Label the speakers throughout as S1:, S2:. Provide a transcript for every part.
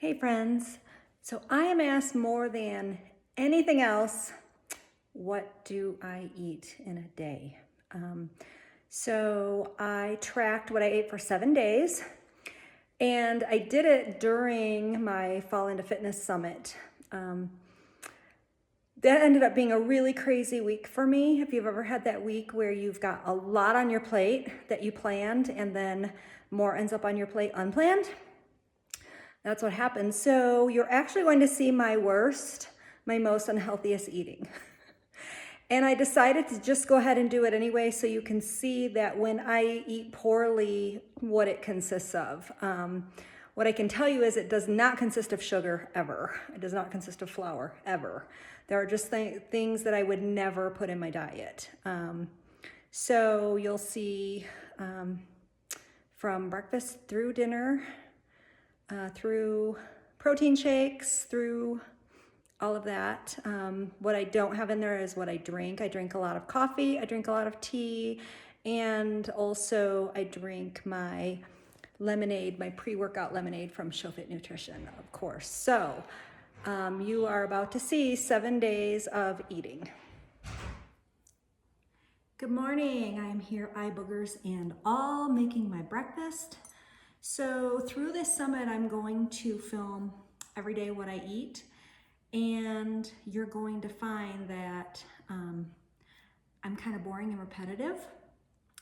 S1: Hey friends, so I am asked more than anything else, what do I eat in a day? So I tracked what I ate for 7 days, and I did it during my Fall into Fitness Summit. That ended up being a really crazy week for me. If you've ever had that week where you've got a lot on your plate that you planned and then more ends up on your plate unplanned, that's what happened. So you're actually going to see my worst, my most unhealthiest eating. And I decided to just go ahead and do it anyway so you can see that when I eat poorly, what it consists of. What I can tell you is it does not consist of sugar ever. It does not consist of flour ever. There are just things that I would never put in my diet. So you'll see from breakfast through dinner, through protein shakes, through all of that. What I don't have in there is what I drink. I drink a lot of coffee, I drink a lot of tea, and also I drink my lemonade, my pre-workout lemonade from Scho Fit Nutrition, of course. So you are about to see 7 days of eating. Good morning, I'm here, eye boogers and all, making my breakfast. So through this summit, I'm going to film every day what I eat, and you're going to find that I'm kind of boring and repetitive.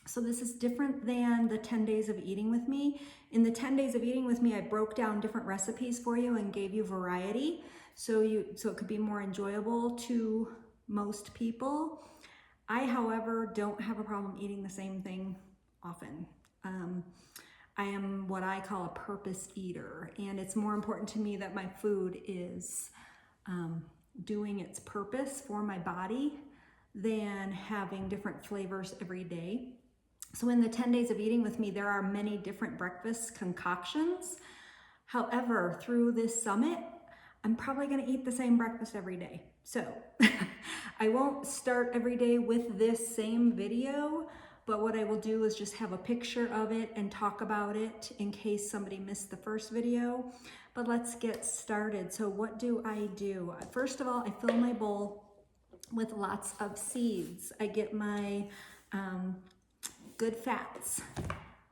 S1: So this is different than the 10 days of eating with me. In the 10 days of eating with me, I broke down different recipes for you and gave you variety so it could be more enjoyable to most people. I, however, don't have a problem eating the same thing often. I am what I call a purpose eater, and it's more important to me that my food is doing its purpose for my body than having different flavors every day. So in the 10 days of eating with me, there are many different breakfast concoctions. However, through this summit, I'm probably gonna eat the same breakfast every day. So I won't start every day with this same video, but what I will do is just have a picture of it and talk about it in case somebody missed the first video. But let's get started. So what do I do? First of all, I fill my bowl with lots of seeds. I get my good fats,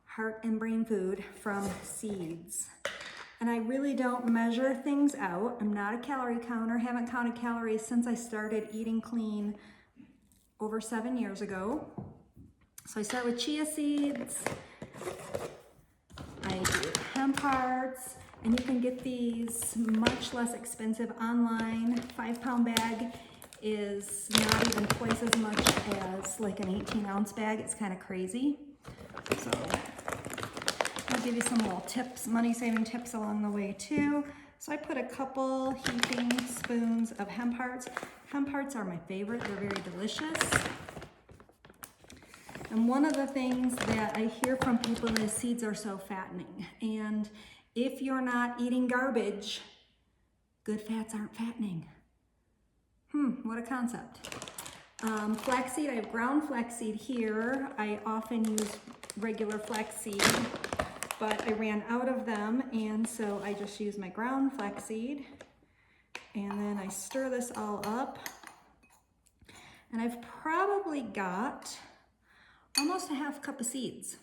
S1: heart and brain food from seeds. And I really don't measure things out. I'm not a calorie counter, haven't counted calories since I started eating clean over 7 years ago. So I start with chia seeds, I do hemp hearts, and you can get these much less expensive online. 5-pound bag is not even twice as much as like an 18-ounce bag. It's kind of crazy. So I'll give you some little tips, money-saving tips along the way too. So I put a couple heaping spoons of hemp hearts. Hemp hearts are my favorite. They're very delicious. And one of the things that I hear from people is seeds are so fattening. And if you're not eating garbage, good fats aren't fattening. What a concept. Flaxseed, I have ground flaxseed here. I often use regular flaxseed, but I ran out of them, and so I just use my ground flaxseed. And then I stir this all up. And I've probably got almost a half cup of seeds.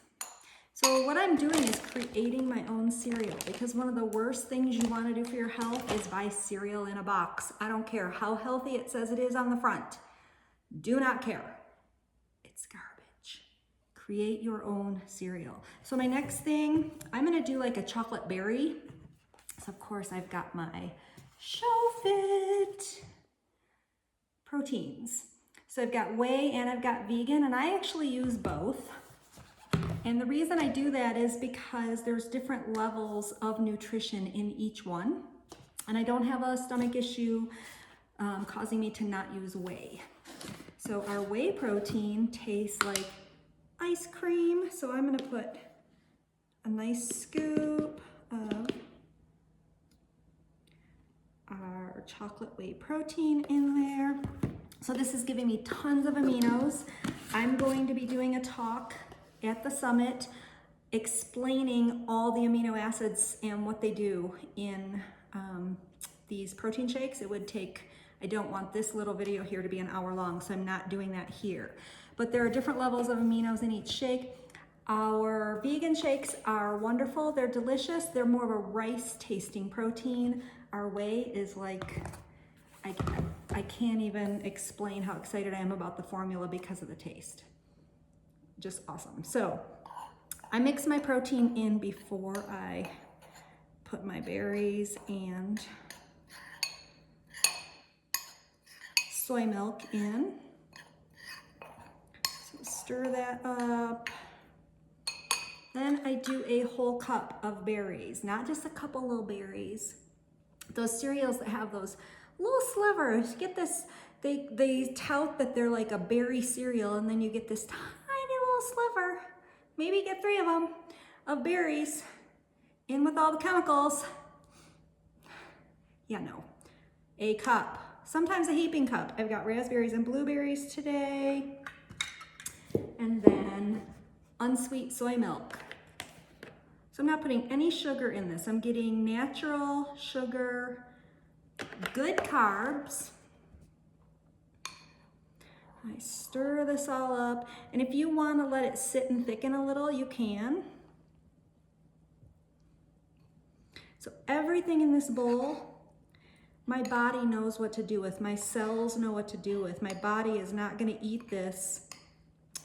S1: So what I'm doing is creating my own cereal, because one of the worst things you want to do for your health is buy cereal in a box. I don't care how healthy it says it is on the front. Do not care. It's garbage. Create your own cereal. So my next thing, I'm going to do like a chocolate berry. So of course I've got my Scho Fit proteins. So I've got whey and I've got vegan, and I actually use both. And the reason I do that is because there's different levels of nutrition in each one. And I don't have a stomach issue causing me to not use whey. So our whey protein tastes like ice cream. So I'm gonna put a nice scoop of our chocolate whey protein in there. So this is giving me tons of aminos. I'm going to be doing a talk at the summit explaining all the amino acids and what they do in these protein shakes. It would take, I don't want this little video here to be an hour long, so I'm not doing that here. But there are different levels of aminos in each shake. Our vegan shakes are wonderful. They're delicious. They're more of a rice tasting protein. Our whey is like, I can't even explain how excited I am about the formula because of the taste. Just awesome. So I mix my protein in before I put my berries and soy milk in. So stir that up. Then I do a whole cup of berries, not just a couple little berries. Those cereals that have those little slivers, get this, they tout that they're like a berry cereal, and then you get this tiny little sliver, maybe get 3 of them, of berries in with all the chemicals. Yeah, no, a cup. Sometimes a heaping cup. I've got raspberries and blueberries today. And then unsweet soy milk. So I'm not putting any sugar in this. I'm getting natural sugar, good carbs. I stir this all up. And if you want to let it sit and thicken a little, you can. So everything in this bowl, my body knows what to do with. My cells know what to do with. My body is not going to eat this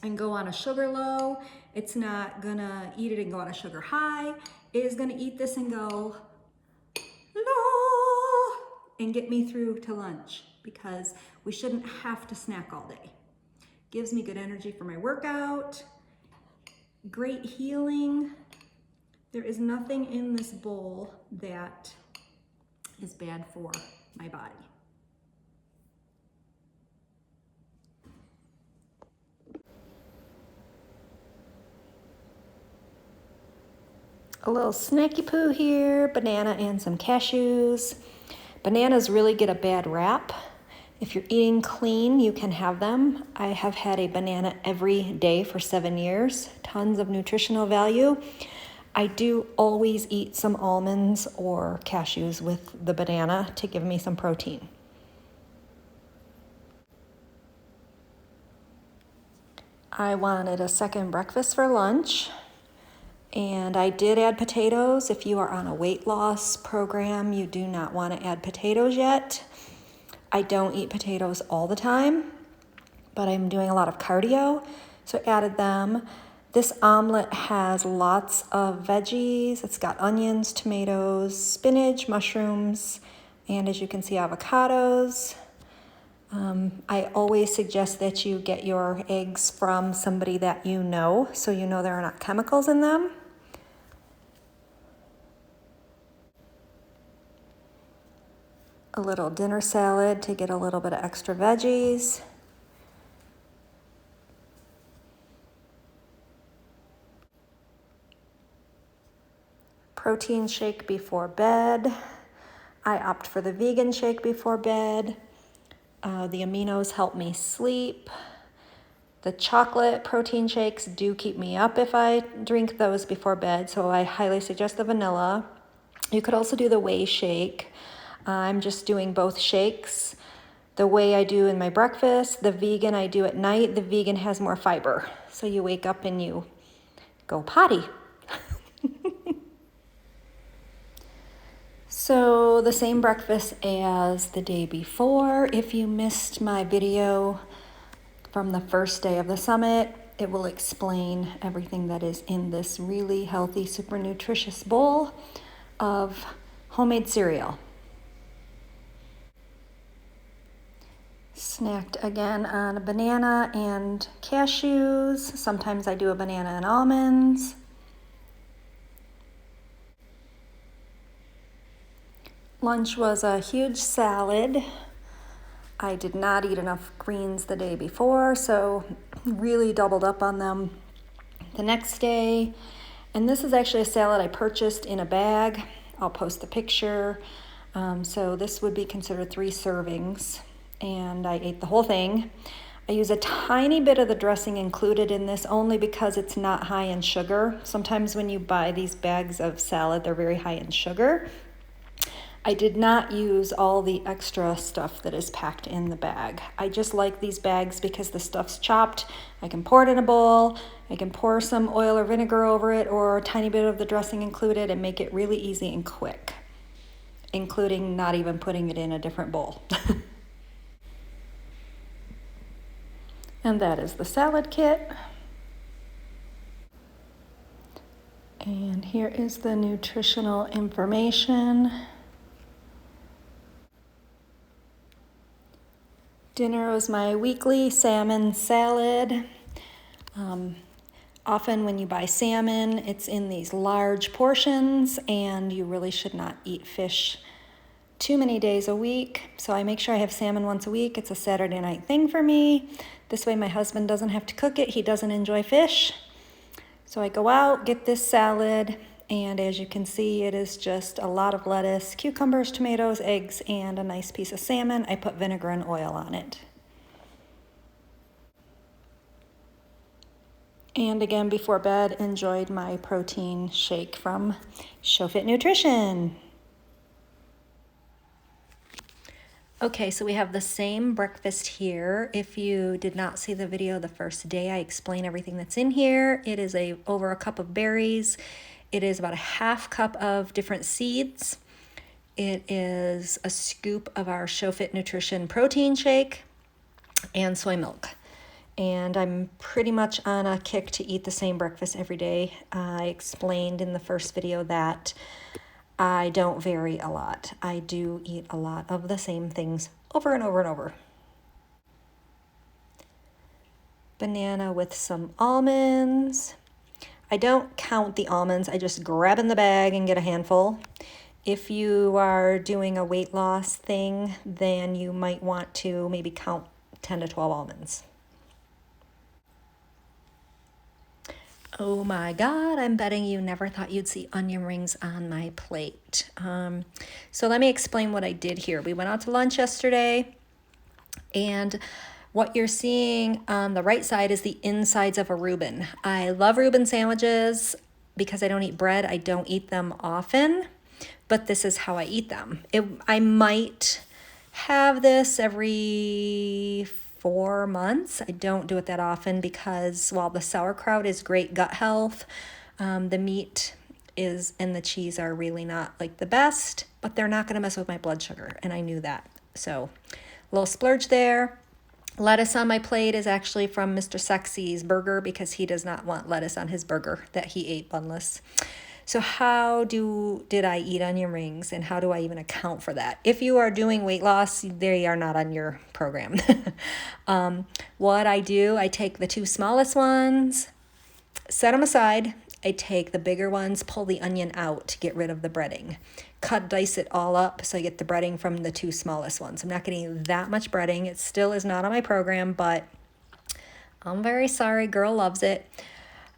S1: and go on a sugar low. It's not going to eat it and go on a sugar high. It is going to eat this and go low and get me through to lunch, because we shouldn't have to snack all day. Gives me good energy for my workout. Great healing. There is nothing in this bowl that is bad for my body. A little snacky poo here, banana and some cashews. Bananas really get a bad rap. If you're eating clean, you can have them. I have had a banana every day for 7 years. Tons of nutritional value. I do always eat some almonds or cashews with the banana to give me some protein. I wanted a second breakfast for lunch, and I did add potatoes. If you are on a weight loss program, you do not want to add potatoes yet. I don't eat potatoes all the time, but I'm doing a lot of cardio, so I added them. This omelet has lots of veggies. It's got onions, tomatoes, spinach, mushrooms, and as you can see, avocados. I always suggest that you get your eggs from somebody that you know, so you know there are not chemicals in them. A little dinner salad to get a little bit of extra veggies. Protein shake before bed. I opt for the vegan shake before bed. The aminos help me sleep. The chocolate protein shakes do keep me up if I drink those before bed, so I highly suggest the vanilla. You could also do the whey shake. I'm just doing both shakes. The whey I do in my breakfast, the vegan I do at night. The vegan has more fiber, so you wake up and you go potty. So the same breakfast as the day before. If you missed my video from the first day of the summit, it will explain everything that is in this really healthy, super nutritious bowl of homemade cereal. Snacked again on a banana and cashews. Sometimes I do a banana and almonds. Lunch was a huge salad. I did not eat enough greens the day before, so really doubled up on them the next day. And this is actually a salad I purchased in a bag. I'll post the picture. So this would be considered 3 servings, and I ate the whole thing. I use a tiny bit of the dressing included in this only because it's not high in sugar. Sometimes when you buy these bags of salad, they're very high in sugar. I did not use all the extra stuff that is packed in the bag. I just like these bags because the stuff's chopped. I can pour it in a bowl. I can pour some oil or vinegar over it or a tiny bit of the dressing included and make it really easy and quick, including not even putting it in a different bowl. And that is the salad kit. And here is the nutritional information. Dinner was my weekly salmon salad. Often when you buy salmon, it's in these large portions, and you really should not eat fish too many days a week. So I make sure I have salmon once a week. It's a Saturday night thing for me. This way my husband doesn't have to cook it. He doesn't enjoy fish. So I go out, get this salad, and as you can see, it is just a lot of lettuce, cucumbers, tomatoes, eggs, and a nice piece of salmon. I put vinegar and oil on it. And again, before bed, enjoyed my protein shake from Scho Fit Nutrition. Okay, so we have the same breakfast here. If you did not see the video the first day, I explain everything that's in here. It is over a cup of berries. It is about a half cup of different seeds. It is a scoop of our Scho Fit Nutrition protein shake and soy milk. And I'm pretty much on a kick to eat the same breakfast every day. I explained in the first video that I don't vary a lot. I do eat a lot of the same things over and over and over. Banana with some almonds. I don't count the almonds. I just grab in the bag and get a handful. If you are doing a weight loss thing, then you might want to maybe count 10 to 12 almonds. Oh my God, I'm betting you never thought you'd see onion rings on my plate. So let me explain what I did here. We went out to lunch yesterday, and what you're seeing on the right side is the insides of a Reuben. I love Reuben sandwiches because I don't eat bread. I don't eat them often, but this is how I eat them. I might have this every 4 months. I don't do it that often because while the sauerkraut is great gut health, the meat and the cheese are really not like the best, but they're not going to mess with my blood sugar, and I knew that. So a little splurge there. Lettuce on my plate is actually from Mr. Sexy's burger because he does not want lettuce on his burger that he ate bunless. So how did I eat onion rings, and how do I even account for that? If you are doing weight loss, they are not on your program. What I do, I take the 2 smallest ones, set them aside. I take the bigger ones, pull the onion out to get rid of the breading. Dice it all up so I get the breading from the 2 smallest ones. I'm not getting that much breading. It still is not on my program, but I'm very sorry. Girl loves it.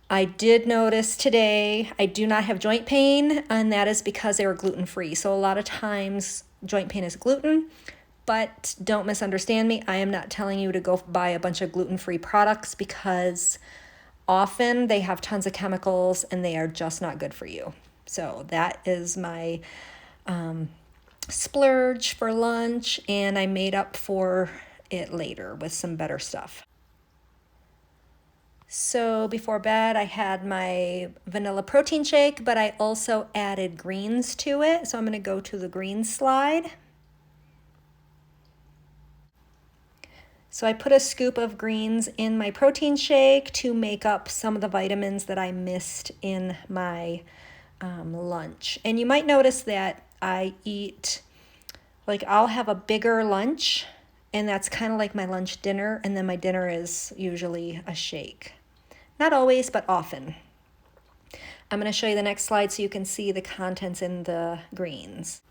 S1: I did notice today I do not have joint pain, and that is because they were gluten-free. So a lot of times joint pain is gluten, but don't misunderstand me. I am not telling you to go buy a bunch of gluten-free products because often they have tons of chemicals and they are just not good for you. So that is my splurge for lunch, and I made up for it later with some better stuff. So before bed, I had my vanilla protein shake, but I also added greens to it. So I'm going to go to the greens slide. So I put a scoop of greens in my protein shake to make up some of the vitamins that I missed in my lunch. And you might notice that I eat, I'll have a bigger lunch, and that's kind of like my lunch dinner, and then my dinner is usually a shake. Not always, but often. I'm going to show you the next slide so you can see the contents in the greens.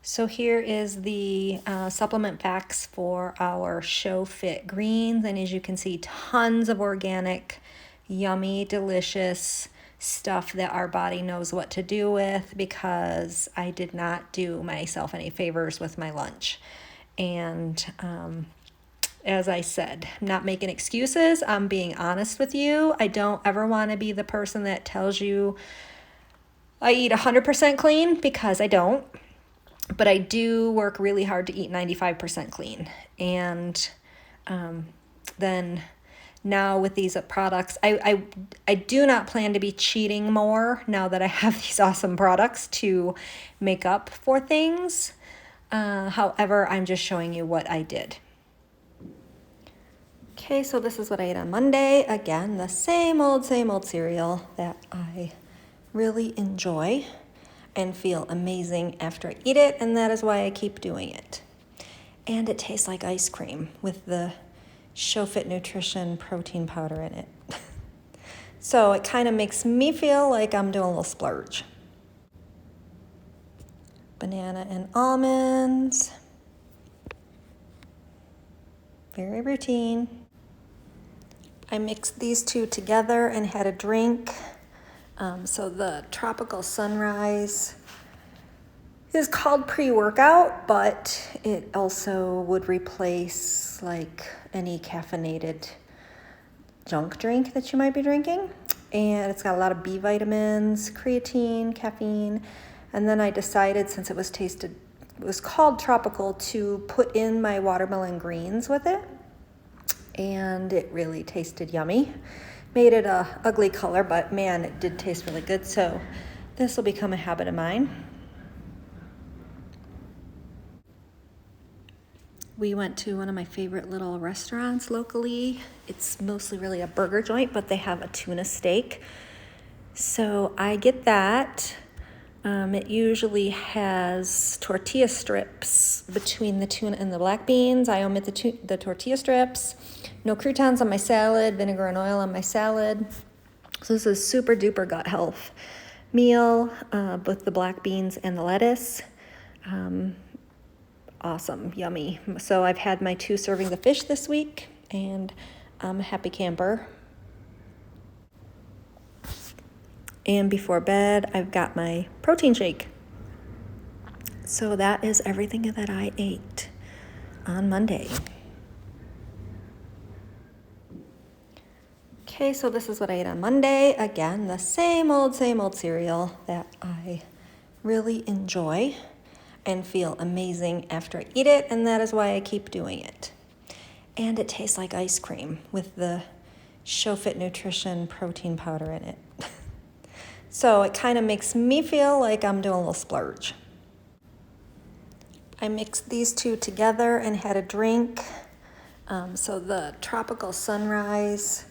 S1: So here is the supplement packs for our Scho Fit greens, and as you can see, tons of organic, yummy, delicious stuff that our body knows what to do with because I did not do myself any favors with my lunch. And as I said, I'm not making excuses. I'm being honest with you. I don't ever want to be the person that tells you, I eat 100% clean because I don't, but I do work really hard to eat 95% clean. And then now with these products, I do not plan to be cheating more now that I have these awesome products to make up for things. However, I'm just showing you what I did. Okay, so this is what I ate on Monday. Again, the same old cereal that I really enjoy and feel amazing after I eat it, and that is why I keep doing it. And it tastes like ice cream with the Scho Fit Nutrition protein powder in it. So it kind of makes me feel like I'm doing a little splurge. Banana and almonds. Very routine. I mixed these two together and had a drink. So the Tropical Sunrise is called pre-workout, but it also would replace like any caffeinated junk drink that you might be drinking. And it's got a lot of B vitamins, creatine, caffeine. And then I decided, since it was called Tropical, to put in my watermelon greens with it. And it really tasted yummy. Made it a ugly color, but man, it did taste really good. So this will become a habit of mine. We went to one of my favorite little restaurants locally. It's mostly really a burger joint, but they have a tuna steak. So I get that. It usually has tortilla strips between the tuna and the black beans. I omit the tortilla strips. No croutons on my salad, vinegar and oil on my salad. So this is super duper gut health meal with the black beans and the lettuce. Awesome, yummy. So I've had my 2 servings of fish this week, and I'm a happy camper. And before bed, I've got my protein shake. So that is everything that I ate on Monday. Okay, so this is what I ate on Monday. Again, the same old cereal that I really enjoy and feel amazing after I eat it, and that is why I keep doing it. And it tastes like ice cream with the Scho Fit Nutrition protein powder in it. So it kind of makes me feel like I'm doing a little splurge. I mixed these two together and had a drink. So the Tropical Sunrise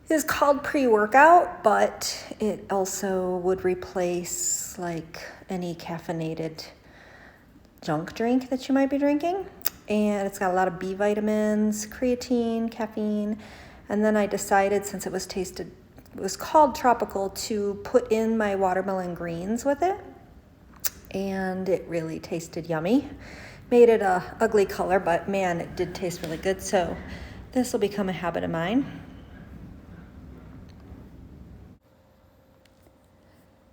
S1: is called pre-workout, but it also would replace like any caffeinated junk drink that you might be drinking. And it's got a lot of B vitamins, creatine, caffeine. And then I decided, since it was called Tropical, to put in my watermelon greens with it. And it really tasted yummy. Made it a ugly color, but man, it did taste really good. So this will become a habit of mine.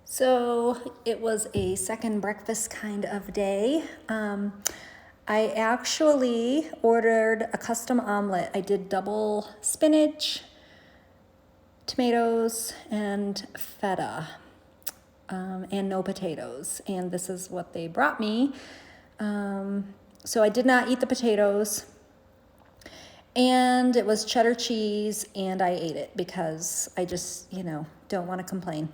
S1: So it was a second breakfast kind of day. I actually ordered a custom omelet. I did double spinach, tomatoes, and feta, and no potatoes. And this is what they brought me. So I did not eat the potatoes. And it was cheddar cheese, and I ate it because I just, don't want to complain.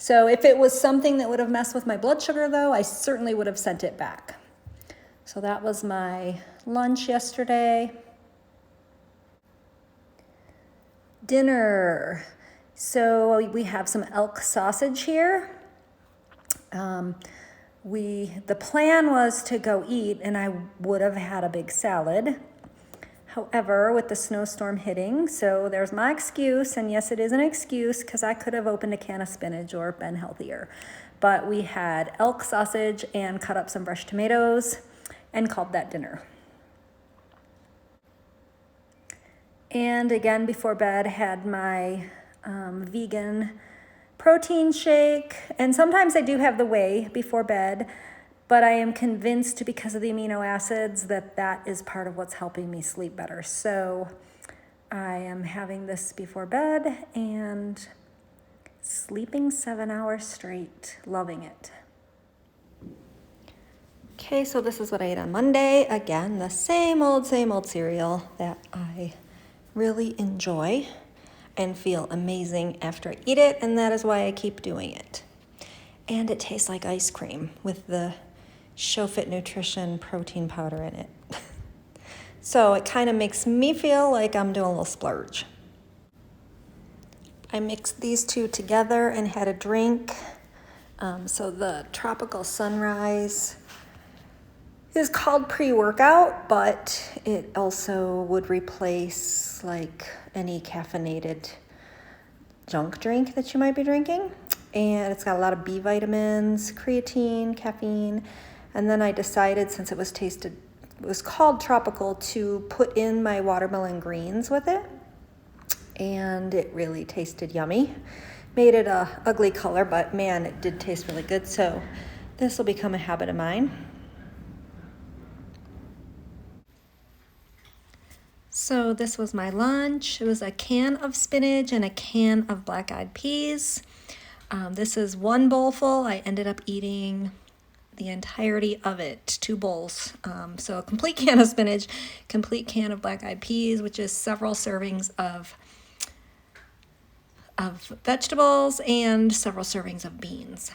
S1: So if it was something that would have messed with my blood sugar, though, I certainly would have sent it back. So that was my lunch yesterday. Dinner. So we have some elk sausage here. The plan was to go eat, and I would have had a big salad. However, with the snowstorm hitting, so there's my excuse, and yes, it is an excuse because I could have opened a can of spinach or been healthier. But we had elk sausage and cut up some fresh tomatoes and called that dinner. And again, before bed, had my vegan protein shake. And sometimes I do have the whey before bed, but I am convinced, because of the amino acids, that is part of what's helping me sleep better. So I am having this before bed, and Sleeping 7 hours straight, loving it. Okay, so this is what I ate on Monday. Again, the same old cereal that I really enjoy and feel amazing after I eat it, and that is why I keep doing it. And it tastes like ice cream with the Scho Fit Nutrition protein powder in it. So it kind of makes me feel like I'm doing a little splurge. I mixed these two together and had a drink. So the Tropical Sunrise is called pre-workout, but it also would replace like any caffeinated junk drink that you might be drinking. And it's got a lot of B vitamins, creatine, caffeine. And then I decided, since it was called Tropical, to put in my watermelon greens with it. And it really tasted yummy. Made it a ugly color, but man, it did taste really good. So this will become a habit of mine. So this was my lunch. It was a can of spinach and a can of black-eyed peas. This is one bowl full. I ended up eating the entirety of it, 2 bowls. So a complete can of spinach, complete can of black-eyed peas, which is several servings of vegetables and several servings of beans.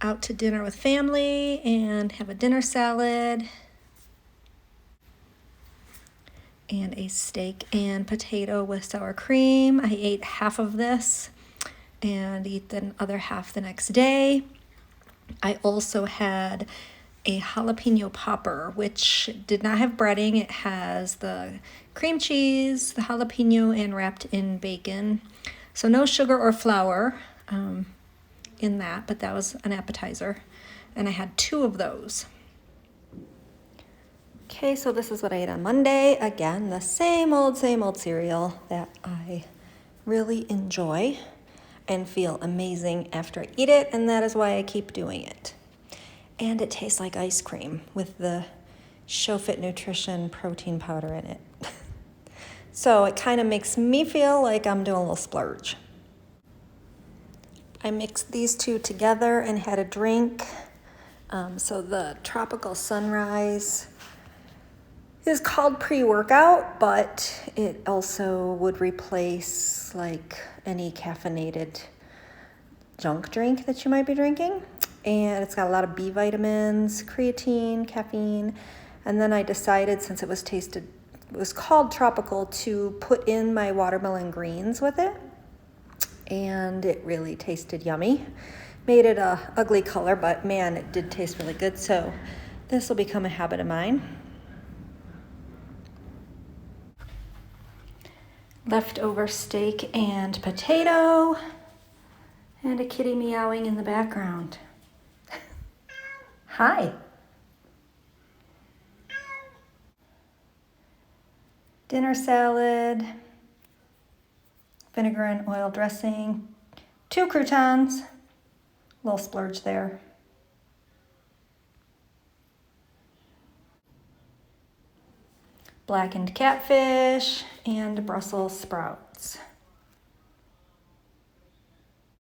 S1: Out to dinner with family and have a dinner salad and a steak and potato with sour cream. I ate half of this and eat the other half the next day. I also had a jalapeno popper, which did not have breading. It has the cream cheese, the jalapeno, and wrapped in bacon. So no sugar or flour in that, but that was an appetizer. And I had 2 of those. Okay, so this is what I ate on Monday. Again, the same old cereal that I really enjoy and feel amazing after I eat it, and that is why I keep doing it. And it tastes like ice cream with the Scho Fit Nutrition protein powder in it. So it kind of makes me feel like I'm doing a little splurge. I mixed these two together and had a drink. So the Tropical Sunrise is called pre-workout, but it also would replace like any caffeinated junk drink that you might be drinking. And it's got a lot of B vitamins, creatine, caffeine. And then I decided, since it was called Tropical, to put in my watermelon greens with it. And it really tasted yummy. Made it a ugly color, but man, it did taste really good. So this will become a habit of mine. Leftover steak and potato, and a kitty meowing in the background. Hi. Dinner salad, vinegar and oil dressing, 2 croutons, little splurge there. Blackened catfish and Brussels sprouts.